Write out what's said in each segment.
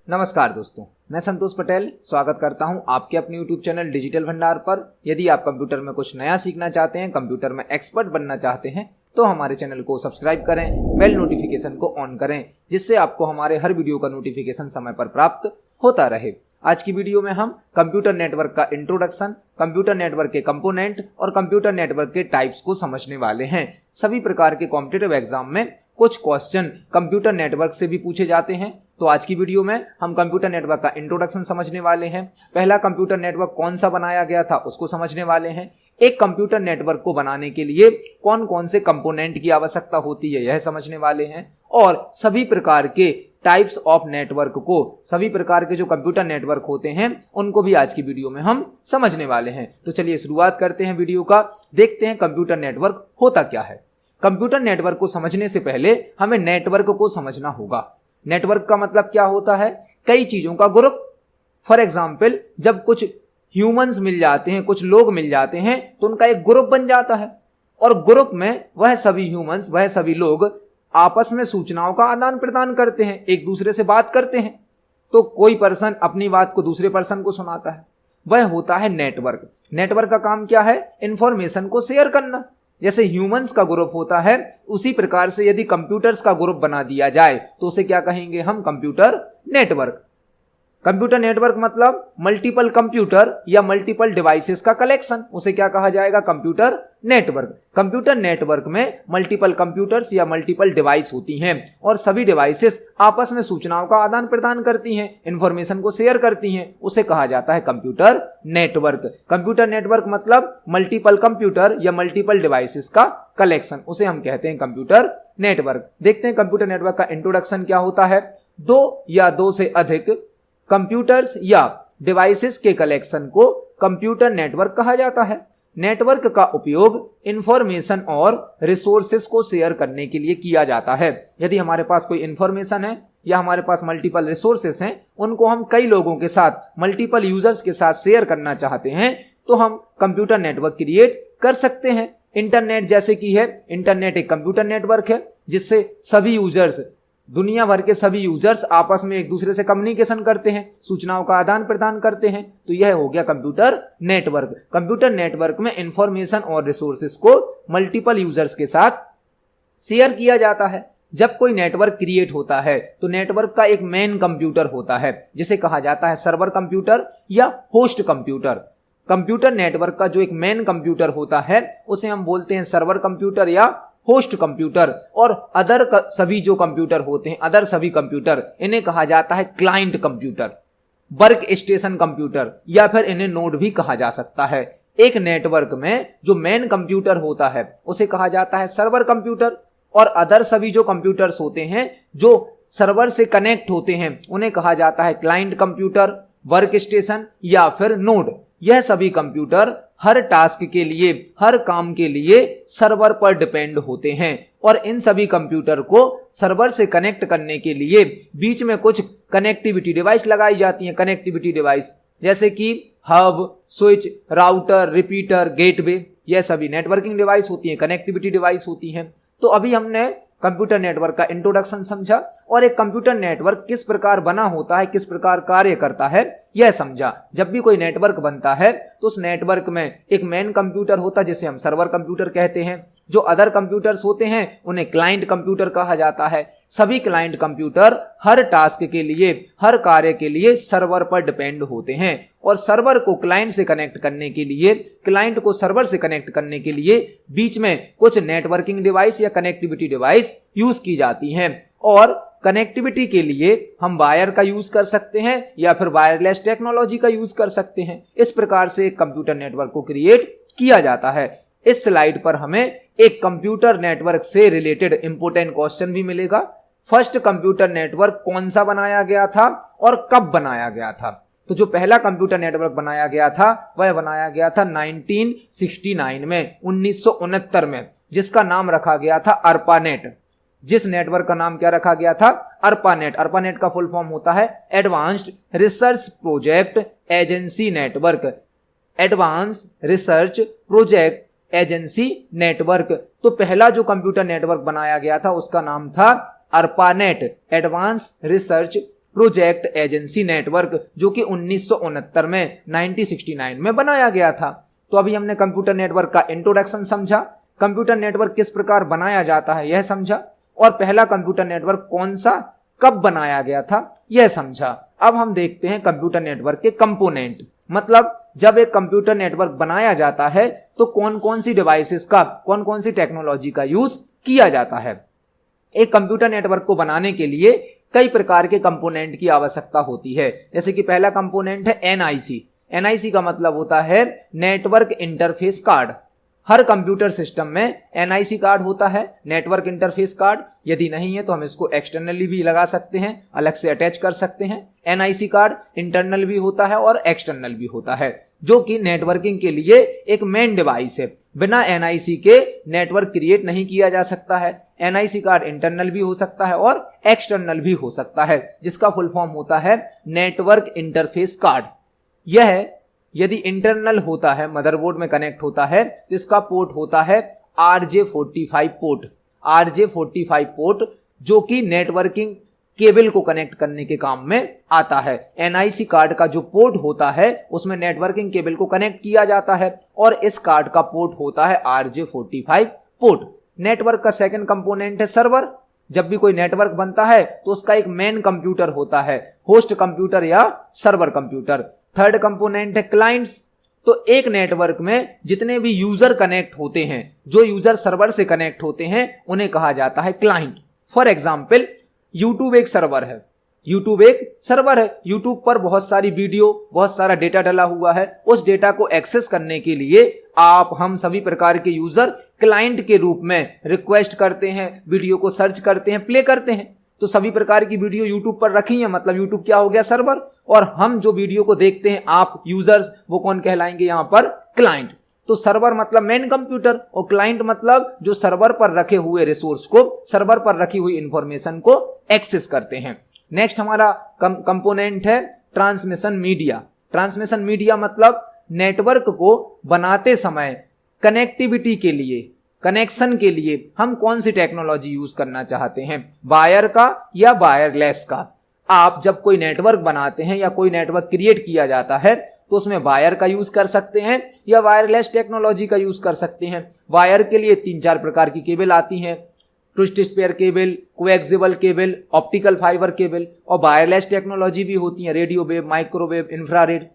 नमस्कार दोस्तों, मैं संतोष पटेल स्वागत करता हूं आपके अपने YouTube चैनल डिजिटल भंडार पर। यदि आप कंप्यूटर में कुछ नया सीखना चाहते हैं, कंप्यूटर में एक्सपर्ट बनना चाहते हैं तो हमारे चैनल को सब्सक्राइब करें, बेल नोटिफिकेशन को ऑन करें, जिससे आपको हमारे हर वीडियो का नोटिफिकेशन समय पर प्राप्त होता रहे। आज की वीडियो में हम कंप्यूटर नेटवर्क का इंट्रोडक्शन, कंप्यूटर नेटवर्क के कंपोनेंट और कंप्यूटर नेटवर्क के टाइप्स को समझने वाले हैं। सभी प्रकार के कॉम्पिटिटिव एग्जाम में कुछ क्वेश्चन कंप्यूटर नेटवर्क से भी पूछे जाते हैं, तो आज की वीडियो में हम कंप्यूटर नेटवर्क का इंट्रोडक्शन समझने वाले हैं। पहला कंप्यूटर नेटवर्क कौन सा बनाया गया था उसको समझने वाले हैं। एक कंप्यूटर नेटवर्क को बनाने के लिए कौन कौन से कंपोनेंट की आवश्यकता होती है यह समझने वाले हैं, और सभी प्रकार के टाइप्स ऑफ नेटवर्क को, सभी प्रकार के जो कंप्यूटर नेटवर्क होते हैं उनको भी आज की वीडियो में हम समझने वाले हैं। तो चलिए शुरुआत करते हैं वीडियो का, देखते हैं कंप्यूटर नेटवर्क होता क्या है। कंप्यूटर नेटवर्क को समझने से पहले हमें नेटवर्क को समझना होगा। नेटवर्क का मतलब क्या होता है? कई चीजों का ग्रुप। फॉर एग्जाम्पल, जब कुछ ह्यूमंस मिल जाते हैं, कुछ लोग मिल जाते हैं तो उनका एक ग्रुप बन जाता है, और ग्रुप में वह सभी ह्यूमंस, वह सभी लोग आपस में सूचनाओं का आदान प्रदान करते हैं, एक दूसरे से बात करते हैं। तो कोई पर्सन अपनी बात को दूसरे पर्सन को सुनाता है, वह होता है नेटवर्क। नेटवर्क का काम क्या है? इंफॉर्मेशन को शेयर करना। जैसे ह्यूमंस का ग्रुप होता है, उसी प्रकार से यदि कंप्यूटर्स का ग्रुप बना दिया जाए तो उसे क्या कहेंगे हम? Computer network. कंप्यूटर नेटवर्क मतलब मल्टीपल कंप्यूटर या मल्टीपल डिवाइसेस का कलेक्शन, उसे क्या कहा जाएगा? Computer network. कंप्यूटर नेटवर्क में मल्टीपल कंप्यूटर्स या मल्टीपल डिवाइस होती हैं, और सभी डिवाइसेस आपस में सूचनाओं का आदान प्रदान करती हैं, इंफॉर्मेशन को शेयर करती हैं, उसे कहा जाता है कंप्यूटर नेटवर्क। कंप्यूटर नेटवर्क मतलब मल्टीपल कंप्यूटर या मल्टीपल डिवाइसेस का कलेक्शन, उसे हम कहते हैं कंप्यूटर नेटवर्क। देखते हैं कंप्यूटर नेटवर्क का इंट्रोडक्शन क्या होता है। दो या दो से अधिक कंप्यूटर्स या डिवाइसेस के कलेक्शन को कंप्यूटर नेटवर्क कहा जाता है। नेटवर्क का उपयोग इंफॉर्मेशन और रिसोर्सेस को शेयर करने के लिए किया जाता है। यदि हमारे पास कोई इंफॉर्मेशन है या हमारे पास मल्टीपल रिसोर्सेस हैं, उनको हम कई लोगों के साथ, मल्टीपल यूजर्स के साथ शेयर करना चाहते हैं तो हम कंप्यूटर नेटवर्क क्रिएट कर सकते हैं। इंटरनेट जैसे कि है, इंटरनेट एक कंप्यूटर नेटवर्क है जिससे सभी यूजर्स, दुनिया भर के सभी यूजर्स आपस में एक दूसरे से कम्युनिकेशन करते हैं, सूचनाओं का आदान प्रदान करते हैं। तो यह हो गया कंप्यूटर नेटवर्क। कंप्यूटर नेटवर्क में इंफॉर्मेशन और रिसोर्सेस को मल्टीपल यूजर्स के साथ शेयर किया जाता है। जब कोई नेटवर्क क्रिएट होता है तो नेटवर्क का एक मेन कंप्यूटर होता है जिसे कहा जाता है सर्वर कंप्यूटर या होस्ट कंप्यूटर। कंप्यूटर नेटवर्क का जो एक मेन कंप्यूटर होता है उसे हम बोलते हैं सर्वर कंप्यूटर या होस्ट कंप्यूटर, और अदर सभी जो कंप्यूटर होते हैं, अदर सभी कंप्यूटर, इन्हें कहा जाता है client computer, work station computer, या फिर इन्हें नोड भी कहा जा सकता है। एक नेटवर्क में जो मेन कंप्यूटर होता है उसे कहा जाता है सर्वर कंप्यूटर, और अदर सभी जो कंप्यूटर्स होते हैं जो सर्वर से कनेक्ट होते हैं उन्हें कहा जाता है क्लाइंट कंप्यूटर, वर्क स्टेशन या फिर नोड। यह सभी कंप्यूटर हर टास्क के लिए, हर काम के लिए सर्वर पर डिपेंड होते हैं, और इन सभी कंप्यूटर को सर्वर से कनेक्ट करने के लिए बीच में कुछ कनेक्टिविटी डिवाइस लगाई जाती हैं। कनेक्टिविटी डिवाइस जैसे कि hub, switch, router, repeater, gateway, यह सभी नेटवर्किंग डिवाइस होती हैं, कनेक्टिविटी डिवाइस होती हैं। तो अभी हमने कंप्यूटर नेटवर्क का इंट्रोडक्शन समझा और एक कंप्यूटर नेटवर्क किस प्रकार बना होता है, किस प्रकार कार्य करता है यह समझा। जब भी कोई नेटवर्क बनता है तो उस नेटवर्क में एक मेन कंप्यूटर होता है जिसे हम सर्वर कंप्यूटर कहते हैं। जो अदर कंप्यूटर्स होते हैं उन्हें क्लाइंट कंप्यूटर कहा जाता है। सभी क्लाइंट कंप्यूटर हर टास्क के लिए, हर कार्य के लिए सर्वर पर डिपेंड होते हैं, और सर्वर को क्लाइंट से कनेक्ट करने के लिए, क्लाइंट को सर्वर से कनेक्ट करने के लिए बीच में कुछ नेटवर्किंग डिवाइस या कनेक्टिविटी डिवाइस यूज की जाती हैं। और कनेक्टिविटी के लिए हम वायर का यूज कर सकते हैं या फिर वायरलेस टेक्नोलॉजी का यूज कर सकते हैं। इस प्रकार से एक कंप्यूटर नेटवर्क को क्रिएट किया जाता है। इस स्लाइड पर हमें एक कंप्यूटर नेटवर्क से रिलेटेड इंपोर्टेंट क्वेश्चन भी मिलेगा। फर्स्ट कंप्यूटर नेटवर्क कौन सा बनाया गया था और कब बनाया गया था? तो जो पहला कंप्यूटर नेटवर्क बनाया गया था वह बनाया गया था 1969 में, 1969 में, जिसका नाम रखा गया था ARPANET। जिस नेटवर्क का नाम क्या रखा गया था? ARPANET। ARPANET का फुल फॉर्म होता है advanced research project agency network. Advance research project agency network. तो पहला जो कंप्यूटर नेटवर्क बनाया गया था उसका नाम था ARPANET, advance research project agency network, जो कि 1969 में 1969 में बनाया गया था। तो अभी हमने कंप्यूटर नेटवर्क का इंट्रोडक्शन समझा, कंप्यूटर नेटवर्क किस प्रकार बनाया जाता है यह समझा, और पहला कंप्यूटर नेटवर्क कौन सा कब बनाया गया था यह समझा। अब हम देखते हैं कंप्यूटर नेटवर्क के कंपोनेंट, मतलब जब एक कंप्यूटर नेटवर्क बनाया जाता है तो कौन कौन सी डिवाइसेस का, कौन कौन सी टेक्नोलॉजी का यूज किया जाता है। एक कंप्यूटर नेटवर्क को बनाने के लिए कई प्रकार के कंपोनेंट की आवश्यकता होती है। जैसे कि पहला कंपोनेंट है एनआईसी। एनआईसी का मतलब होता है नेटवर्क इंटरफेस कार्ड। हर कंप्यूटर सिस्टम में एनआईसी कार्ड होता है, नेटवर्क इंटरफेस कार्ड। यदि नहीं है तो हम इसको एक्सटर्नली भी लगा सकते हैं, अलग से अटैच कर सकते हैं। एनआईसी कार्ड इंटरनल भी होता है और एक्सटर्नल भी होता है, जो कि नेटवर्किंग के लिए एक मेन डिवाइस है। बिना एनआईसी के नेटवर्क क्रिएट नहीं किया जा सकता है। एनआईसी कार्ड इंटरनल भी हो सकता है और एक्सटर्नल भी हो सकता है, जिसका फुल फॉर्म होता है नेटवर्क इंटरफेस कार्ड। यह यदि इंटरनल होता है, मदरबोर्ड में कनेक्ट होता है, तो इसका पोर्ट होता है RJ45 पोर्ट। RJ45 पोर्ट जो कि नेटवर्किंग केबल को कनेक्ट करने के काम में आता है। एनआईसी कार्ड का जो पोर्ट होता है उसमें नेटवर्किंग केबल को कनेक्ट किया जाता है और इस कार्ड का पोर्ट होता है RJ45 पोर्ट। नेटवर्क का सेकंड कंपोनेंट है सर्वर। जब भी कोई नेटवर्क बनता है तो उसका एक मेन कंप्यूटर होता है, होस्ट कंप्यूटर या सर्वर कंप्यूटर। थर्ड कंपोनेंट है क्लाइंट्स। तो एक नेटवर्क में जितने भी यूजर कनेक्ट होते हैं, जो यूजर सर्वर से कनेक्ट होते हैं, उन्हें कहा जाता है क्लाइंट। फॉर एग्जांपल यूट्यूब एक सर्वर है। यूट्यूब एक सर्वर है। यूट्यूब पर बहुत सारी वीडियो, बहुत सारा डेटा डला हुआ है। उस डेटा को एक्सेस करने के लिए आप, हम सभी प्रकार के यूजर क्लाइंट के रूप में रिक्वेस्ट करते हैं, वीडियो को सर्च करते हैं, प्ले करते हैं। तो सभी प्रकार की वीडियो यूट्यूब पर रखी है, मतलब यूट्यूब क्या हो गया, सर्वर। और हम जो वीडियो को देखते हैं, आप यूजर्स, वो कौन कहलाएंगे यहां पर, क्लाइंट। तो सर्वर मतलब मेन कंप्यूटर और क्लाइंट मतलब जो सर्वर पर रखे हुए रिसोर्स को, सर्वर पर रखी हुई इंफॉर्मेशन को एक्सेस करते हैं। नेक्स्ट हमारा कंपोनेंट है ट्रांसमिशन मीडिया। ट्रांसमिशन मीडिया मतलब नेटवर्क को बनाते समय कनेक्टिविटी के लिए, कनेक्शन के लिए हम कौन सी टेक्नोलॉजी यूज करना चाहते हैं, वायर का या वायरलेस का। आप जब कोई नेटवर्क बनाते हैं या कोई नेटवर्क क्रिएट किया जाता है तो उसमें वायर का यूज कर सकते हैं या वायरलेस टेक्नोलॉजी का यूज कर सकते हैं। वायर के लिए 3-4 प्रकार की केबल आती हैं, twisted pair cable, coaxial cable, optical fibre cable. और वायरलेस टेक्नोलॉजी भी होती है, रेडियो वेव, माइक्रोवेव, इंफ्रारेड।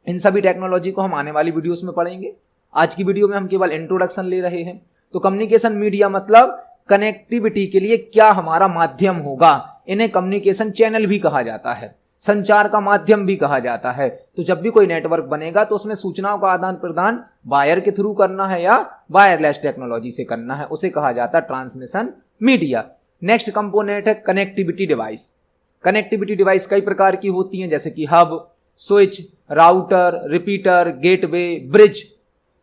इन सभी टेक्नोलॉजी को हम आने वाली वीडियोस में पढ़ेंगे। आज की वीडियो में हम केवल इंट्रोडक्शन ले रहे हैं। तो कम्युनिकेशन मीडिया मतलब कनेक्टिविटी के लिए क्या हमारा माध्यम होगा, इन्हें कम्युनिकेशन चैनल भी कहा जाता है, संचार का माध्यम भी कहा जाता है। तो जब भी कोई नेटवर्क बनेगा तो उसमें सूचनाओं का आदान प्रदान वायर के थ्रू करना है या वायरलेस टेक्नोलॉजी से करना है, उसे कहा जाता है ट्रांसमिशन मीडिया। नेक्स्ट कंपोनेंट है कनेक्टिविटी डिवाइस। कनेक्टिविटी डिवाइस कई प्रकार की होती हैं, जैसे कि hub, switch, router, repeater, gateway, bridge.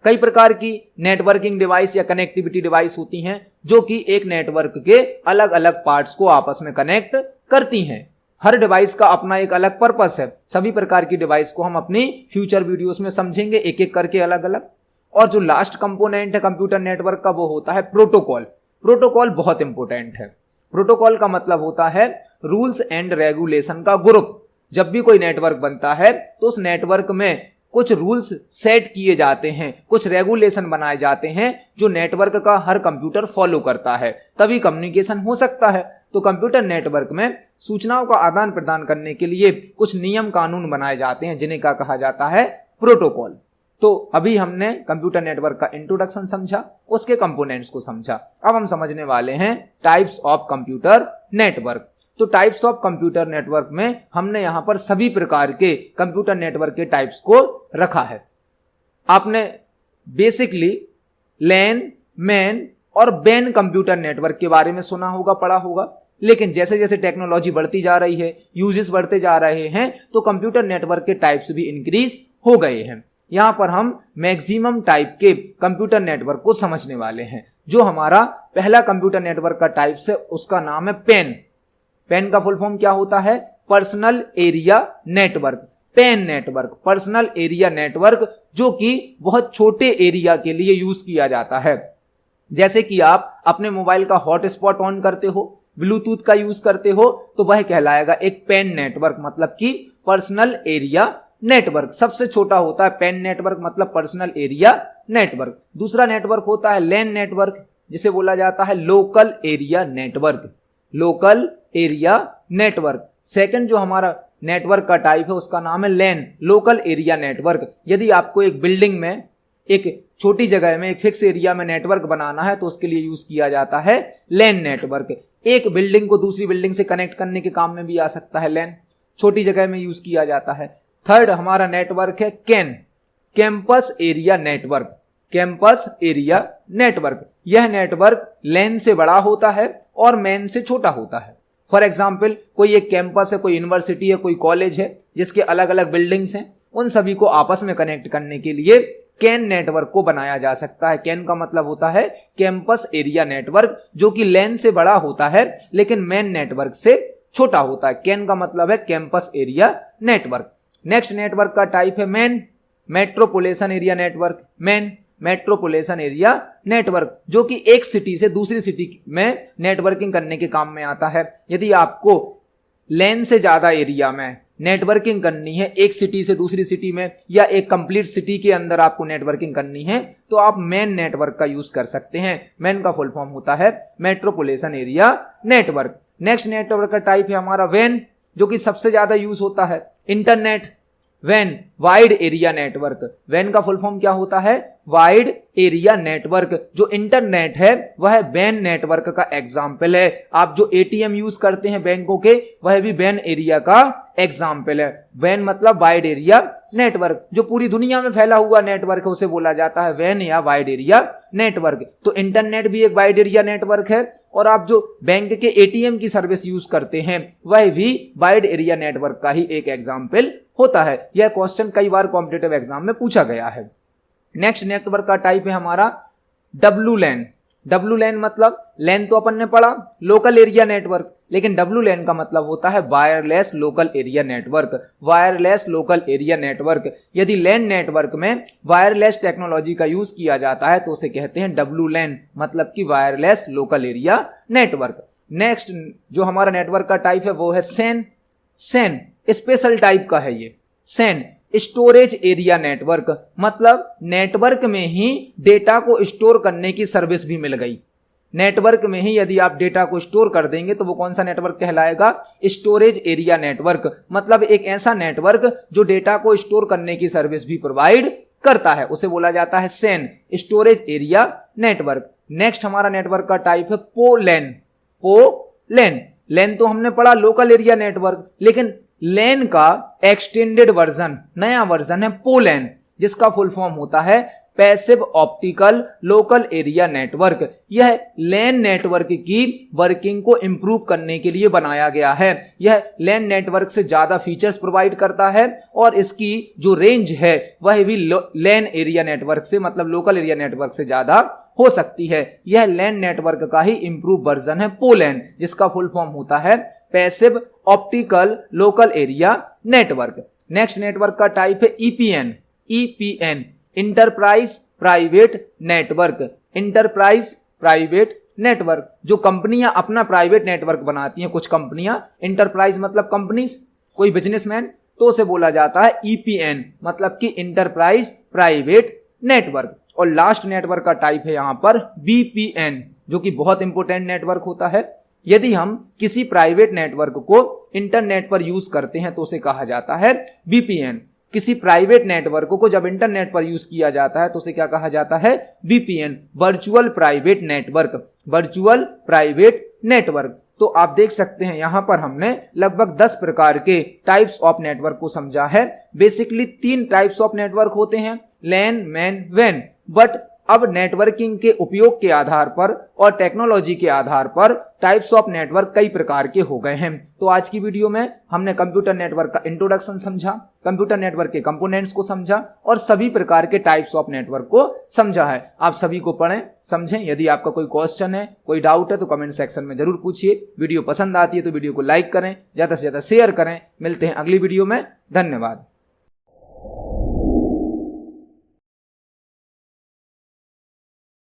कई प्रकार की नेटवर्किंग डिवाइस या कनेक्टिविटी डिवाइस होती हैं जो कि एक नेटवर्क के अलग अलग पार्ट्स को आपस में कनेक्ट करती हैं। हर डिवाइस का अपना एक अलग पर्पस है। सभी प्रकार की डिवाइस को हम अपनी फ्यूचर वीडियोस में समझेंगे, एक एक करके अलग अलग। और जो लास्ट कंपोनेंट है कंप्यूटर नेटवर्क का, वो होता है प्रोटोकॉल। प्रोटोकॉल बहुत इंपॉर्टेंट है। प्रोटोकॉल का मतलब होता है रूल्स एंड रेगुलेशन का ग्रुप। जब भी कोई नेटवर्क बनता है तो उस नेटवर्क में कुछ रूल्स सेट किए जाते हैं, कुछ रेगुलेशन बनाए जाते हैं जो नेटवर्क का हर कंप्यूटर फॉलो करता है, तभी कम्युनिकेशन हो सकता है। तो कंप्यूटर नेटवर्क में सूचनाओं का आदान प्रदान करने के लिए कुछ नियम कानून बनाए जाते हैं, जिन्हें क्या कहा जाता है, प्रोटोकॉल। तो अभी हमने कंप्यूटर नेटवर्क का इंट्रोडक्शन समझा, उसके कंपोनेंट्स को समझा। अब हम समझने वाले हैं टाइप्स ऑफ कंप्यूटर नेटवर्क। तो टाइप्स ऑफ कंप्यूटर नेटवर्क में हमने यहां पर सभी प्रकार के कंप्यूटर नेटवर्क के टाइप्स को रखा है। आपने बेसिकली लैन, मैन और बैन कंप्यूटर नेटवर्क के बारे में सुना होगा, पढ़ा होगा। लेकिन जैसे जैसे टेक्नोलॉजी बढ़ती जा रही है, यूजेस बढ़ते जा रहे हैं, तो कंप्यूटर नेटवर्क के टाइप्स भी इंक्रीज हो गए हैं। यहां पर हम मैक्सिमम टाइप के कंप्यूटर नेटवर्क को समझने वाले हैं। जो हमारा पहला कंप्यूटर नेटवर्क का टाइप है उसका नाम है पैन। पैन का फुल फॉर्म क्या होता है, personal area network. Pan network, personal area network, जो कि बहुत छोटे एरिया के लिए यूज किया जाता है। जैसे कि आप अपने मोबाइल का हॉटस्पॉट ऑन करते हो ब्लूटूथ का यूज करते हो तो वह कहलाएगा एक पैन नेटवर्क, मतलब कि पर्सनल एरिया नेटवर्क। सबसे छोटा होता है पैन नेटवर्क, मतलब पर्सनल एरिया नेटवर्क। दूसरा नेटवर्क होता है लैन नेटवर्क, जिसे बोला जाता है local area network, local area network. Second जो हमारा नेटवर्क का टाइप है उसका नाम है लैन, लोकल एरिया नेटवर्क। यदि आपको एक बिल्डिंग में एक छोटी जगह में एक फिक्स एरिया में नेटवर्क बनाना है तो उसके लिए यूज किया जाता है लैन नेटवर्क। एक बिल्डिंग को दूसरी बिल्डिंग से कनेक्ट करने के काम में भी आ सकता है लैन, छोटी जगह में यूज किया जाता है। थर्ड हमारा नेटवर्क है can, campus area network, campus area network. यह नेटवर्क लैन से बड़ा होता है और मैन से छोटा होता है। फॉर एग्जाम्पल कोई एक कैंपस है, कोई यूनिवर्सिटी है, कोई कॉलेज है जिसके अलग अलग बिल्डिंग्स हैं, उन सभी को आपस में कनेक्ट करने के लिए कैन नेटवर्क को बनाया जा सकता है। कैन का मतलब होता है कैंपस एरिया नेटवर्क, जो कि लैन से बड़ा होता है लेकिन मैन नेटवर्क से छोटा होता है। कैन का मतलब है campus area network. Next network का टाइप है man, metropolitan area network, man metropolitan area network, जो कि एक सिटी से दूसरी सिटी में नेटवर्किंग करने के काम में आता है। यदि आपको लैन से ज्यादा एरिया में नेटवर्किंग करनी है, एक सिटी से दूसरी सिटी में या एक कंप्लीट सिटी के अंदर आपको नेटवर्किंग करनी है, तो आप मैन नेटवर्क का यूज कर सकते हैं। मैन का फुल फॉर्म होता है metropolitan area network. Next network का टाइप है हमारा वैन, जो कि सबसे ज्यादा यूज होता है इंटरनेट, वैन वाइड एरिया नेटवर्क। वैन का फुल फॉर्म क्या होता है? Wide area network. जो इंटरनेट है वह वैन नेटवर्क का एग्जाम्पल है। आप जो एटीएम यूज करते हैं बैंकों के, वह भी वैन एरिया का एग्जाम्पल है। वैन मतलब वाइड एरिया नेटवर्क। जो पूरी दुनिया में फैला हुआ नेटवर्क है उसे बोला जाता है वैन या वाइड एरिया नेटवर्क। तो इंटरनेट भी एक वाइड एरिया नेटवर्क है, और आप जो बैंक के एटीएम की सर्विस यूज करते हैं वह भी वाइड एरिया नेटवर्क का ही एक एग्जाम्पल होता है। यह क्वेश्चन कई बार कॉम्पिटिटिव एग्जाम में पूछा गया है। नेक्स्ट नेटवर्क का टाइप है हमारा डब्ल्यू लैन। डब्ल्यू लैन मतलब, लैन तो अपन ने पढ़ा लोकल एरिया नेटवर्क, लेकिन डब्ल्यू लैन का मतलब होता है wireless local area network. Wireless local area network. यदि लैन नेटवर्क में वायरलेस टेक्नोलॉजी का यूज किया जाता है तो उसे कहते हैं डब्ल्यू लैन, मतलब कि wireless local area network. Next जो हमारा नेटवर्क का टाइप है वो है सैन। सैन स्पेशल टाइप का है ये। सैन स्टोरेज एरिया नेटवर्क, मतलब नेटवर्क में ही डेटा को स्टोर करने की सर्विस भी मिल गई। नेटवर्क में ही यदि आप डेटा को स्टोर कर देंगे तो वो कौन सा नेटवर्क कहलाएगा? Storage area network. मतलब एक ऐसा नेटवर्क जो डेटा को स्टोर करने की सर्विस भी प्रोवाइड करता है, उसे बोला जाता है SAN, storage area network. Next हमारा नेटवर्क का टाइप है पोलैन। पोलैन, लैन तो हमने पढ़ा लोकल एरिया नेटवर्क, लेकिन लैन का एक्सटेंडेड वर्जन, नया वर्जन है पोलैन, जिसका फुल फॉर्म होता है passive optical local area network. यह लैन नेटवर्क की वर्किंग को इंप्रूव करने के लिए बनाया गया है। यह लैन नेटवर्क से ज्यादा फीचर्स प्रोवाइड करता है और इसकी जो रेंज है वह भी लैन एरिया नेटवर्क से, मतलब लोकल एरिया नेटवर्क से ज्यादा हो सकती है। यह लैन नेटवर्क का ही इंप्रूव वर्जन है पोलैन, जिसका फुल फॉर्म होता है passive optical local area network. Next network का टाइप है EPN. EPN enterprise private network. Enterprise private network, जो कंपनियां अपना प्राइवेट नेटवर्क बनाती हैं, कुछ कंपनियां, इंटरप्राइज मतलब कंपनीज, कोई बिजनेसमैन, तो उसे बोला जाता है ईपीएन, मतलब कि इंटरप्राइज प्राइवेट नेटवर्क। और लास्ट नेटवर्क का टाइप है यहां पर बीपीएन, जो कि बहुत इंपॉर्टेंट नेटवर्क होता है। यदि हम किसी प्राइवेट नेटवर्क को इंटरनेट पर यूज करते हैं तो उसे कहा जाता है बीपीएन। किसी प्राइवेट नेटवर्क को जब इंटरनेट पर यूज किया जाता है तो उसे क्या कहा जाता है? BPN, virtual private network. Virtual private network. तो आप देख सकते हैं यहां पर हमने लगभग 10 प्रकार के टाइप्स ऑफ नेटवर्क को समझा है। बेसिकली 3 टाइप्स ऑफ नेटवर्क होते हैं, लैन, मैन, वैन। बट अब नेटवर्किंग के उपयोग के आधार पर और टेक्नोलॉजी के आधार पर टाइप्स ऑफ नेटवर्क कई प्रकार के हो गए हैं। तो आज की वीडियो में हमने कंप्यूटर नेटवर्क का इंट्रोडक्शन समझा, कंप्यूटर नेटवर्क के कंपोनेंट्स को समझा और सभी प्रकार के टाइप्स ऑफ नेटवर्क को समझा है। आप सभी को पढ़ें, समझें। यदि आपका कोई क्वेश्चन है, कोई डाउट है तो कमेंट सेक्शन में जरूर पूछिए। वीडियो पसंद आती है तो वीडियो को लाइक करें, ज्यादा से ज्यादा शेयर करें। मिलते हैं अगली वीडियो में। धन्यवाद।